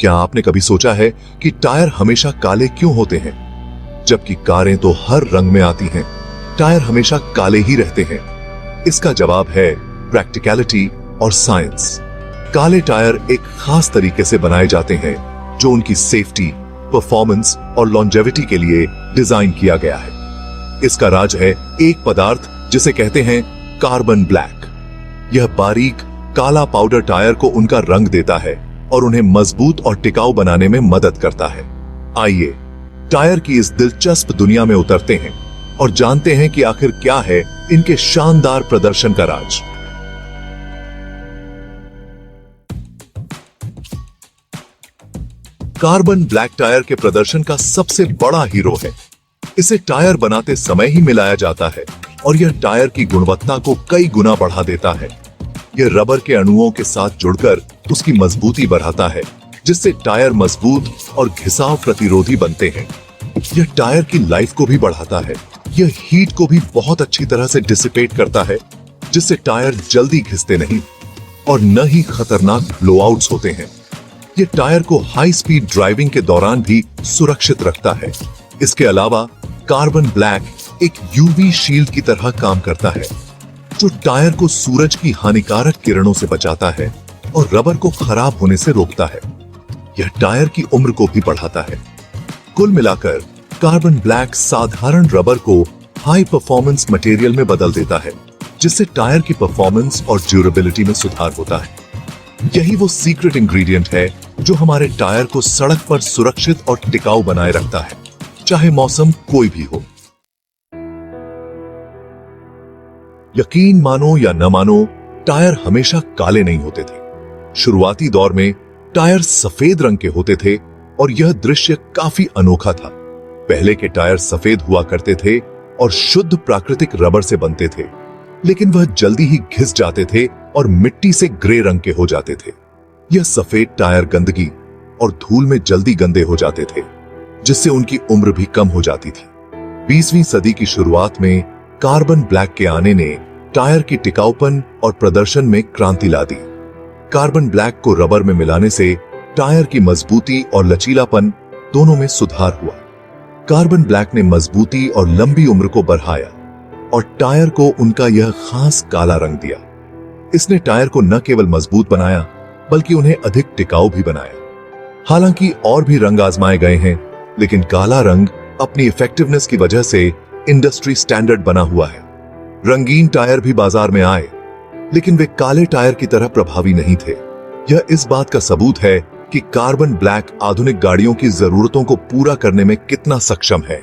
क्या आपने कभी सोचा है कि टायर हमेशा काले क्यों होते हैं, जबकि कारें तो हर रंग में आती हैं? टायर हमेशा काले ही रहते हैं। इसका जवाब है प्रैक्टिकलिटी और साइंस। काले टायर एक खास तरीके से बनाए जाते हैं जो उनकी सेफ्टी, परफॉर्मेंस और लॉन्जेविटी के लिए डिजाइन किया गया है। इसका राज है एक पदार्थ जिसे कहते हैं कार्बन ब्लैक। यह बारीक काला पाउडर टायर को उनका रंग देता है और उन्हें मजबूत और टिकाऊ बनाने में मदद करता है। आइए टायर की इस दिलचस्प दुनिया में उतरते हैं और जानते हैं कि आखिर क्या है इनके शानदार प्रदर्शन का राज। कार्बन ब्लैक टायर के प्रदर्शन का सबसे बड़ा हीरो है। इसे टायर बनाते समय ही मिलाया जाता है और यह टायर की गुणवत्ता को कई गुना बढ़ा देता है। यह रबर के अणुओं के साथ जुड़कर उसकी मजबूती बढ़ाता है, जिससे टायर मजबूत और घिसाव प्रतिरोधी बनते हैं। यह टायर की लाइफ को भी बढ़ाता है। यह हीट को भी बहुत अच्छी तरह से डिसिपेट करता है, जिससे टायर जल्दी घिसते नहीं और न ही खतरनाक ब्लोआउट्स होते हैं। यह टायर को हाई स्पीड ड्राइविंग के दौरान भी सुरक्षित रखता है। इसके अलावा कार्बन ब्लैक एक यूवी शील्ड की तरह काम करता है, जो टायर को सूरज की हानिकारक किरणों से बचाता है और रबर को खराब होने से रोकता है। यह टायर की उम्र को भी बढ़ाता है। कुल मिलाकर कार्बन ब्लैक साधारण रबर को हाई परफॉर्मेंस मटेरियल में बदल देता है, जिससे टायर की परफॉर्मेंस और ड्यूरेबिलिटी में सुधार होता है। यही वो सीक्रेट इंग्रेडिएंट है जो हमारे टायर को सड़क पर सुरक्षित और टिकाऊ बनाए रखता है, चाहे मौसम कोई भी हो। यकीन मानो या न मानो, टायर हमेशा काले नहीं होते थे। शुरुआती दौर में टायर सफेद रंग के होते थे और यह दृश्य काफी अनोखा था। पहले के टायर सफेद हुआ करते थे और शुद्ध प्राकृतिक रबर से बनते थे, लेकिन वह जल्दी ही घिस जाते थे और मिट्टी से ग्रे रंग के हो जाते थे। यह सफेद टायर गंदगी और धूल में जल्दी गंदे हो जाते थे, जिससे उनकी उम्र भी कम हो जाती थी। 20वीं सदी की शुरुआत में कार्बन ब्लैक के आने ने टायर की टिकाऊपन और प्रदर्शन में क्रांति ला दी। कार्बन ब्लैक को रबर में मिलाने से टायर की मजबूती और लचीलापन दोनों में सुधार हुआ। कार्बन ब्लैक ने मजबूती और लंबी उम्र को बढ़ाया और टायर को उनका यह खास काला रंग दिया। इसने टायर को न केवल मजबूत बनाया, बल्कि उन्हें अधिक टिकाऊ भी बनाया। हालांकि और भी रंग आजमाए गए हैं, लेकिन काला रंग अपनी इफेक्टिवनेस की वजह से इंडस्ट्री स्टैंडर्ड बना हुआ है। रंगीन टायर भी बाजार में आए, लेकिन वे काले टायर की तरह प्रभावी नहीं थे। यह इस बात का सबूत है कि कार्बन ब्लैक आधुनिक गाड़ियों की जरूरतों को पूरा करने में कितना सक्षम है।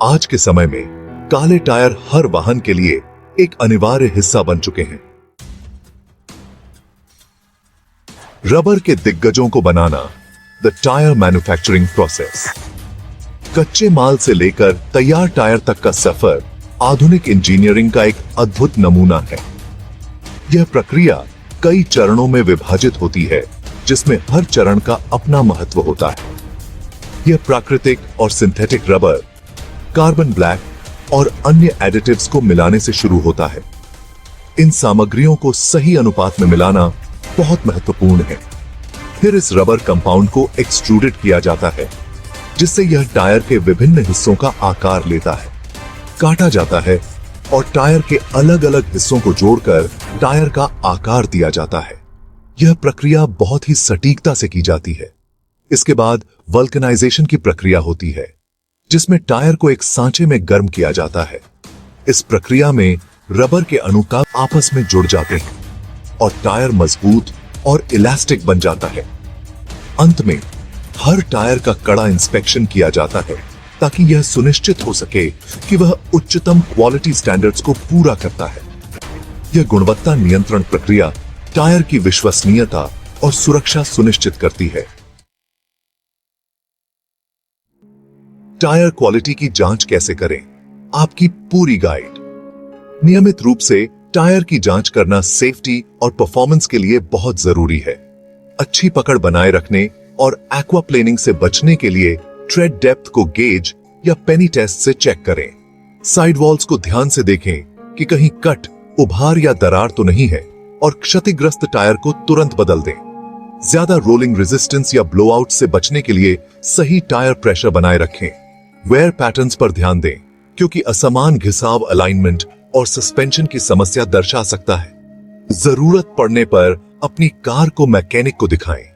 आज के समय में काले टायर हर वाहन के लिए एक अनिवार्य हिस्सा बन चुके हैं। रबर के दिग्गजों को बनाना, द टायर मैन्युफैक्चरिंग प्रोसेस। कच्चे माल से लेकर तैयार टायर तक का सफर आधुनिक इंजीनियरिंग का एक अद्भुत नमूना है। यह प्रक्रिया कई चरणों में विभाजित होती है, जिसमें हर चरण का अपना महत्व होता है। यह प्राकृतिक और सिंथेटिक रबर, कार्बन ब्लैक और अन्य एडिटिव्स को मिलाने से शुरू होता है। इन सामग्रियों को सही अनुपात में मिलाना बहुत महत्वपूर्ण है। फिर इस रबर कंपाउंड को एक्सट्रूडेड किया जाता है, जिससे यह टायर के विभिन्न हिस्सों का आकार लेता है। काटा जाता है और टायर के अलग अलग हिस्सों को जोड़कर टायर का आकार दिया जाता है। यह प्रक्रिया बहुत ही सटीकता से की जाती है। इसके बाद वल्कनाइजेशन की प्रक्रिया होती है, जिसमें टायर को एक सांचे में गर्म किया जाता है। इस प्रक्रिया में रबर के अणु का आपस में जुड़ जाते हैं और टायर मजबूत और इलास्टिक बन जाता है। अंत में हर टायर का कड़ा इंस्पेक्शन किया जाता है, ताकि यह सुनिश्चित हो सके कि वह उच्चतम क्वालिटी स्टैंडर्ड्स को पूरा करता है। यह गुणवत्ता नियंत्रण प्रक्रिया टायर की विश्वसनीयता और सुरक्षा सुनिश्चित करती है। टायर क्वालिटी की जांच कैसे करें? आपकी पूरी गाइड। नियमित रूप से टायर की जांच करना सेफ्टी और परफॉर्मेंस के लिए बहुत जरूरी है। अच्छी पकड़ बनाए रखने और एक्वाप्लेनिंग से बचने के लिए ट्रेड डेप्थ को गेज या पेनी टेस्ट से चेक करें। साइड वॉल्स को ध्यान से देखें कि कहीं कट, उभार या दरार तो नहीं है और क्षतिग्रस्त टायर को तुरंत बदल दें। ज्यादा रोलिंग रेजिस्टेंस या ब्लोआउट से बचने के लिए सही टायर प्रेशर बनाए रखें। वेयर पैटर्न्स पर ध्यान दें, क्योंकि असमान घिसाव अलाइनमेंट और सस्पेंशन की समस्या दर्शा सकता है। जरूरत पड़ने पर अपनी कार को मैकेनिक को दिखाएं।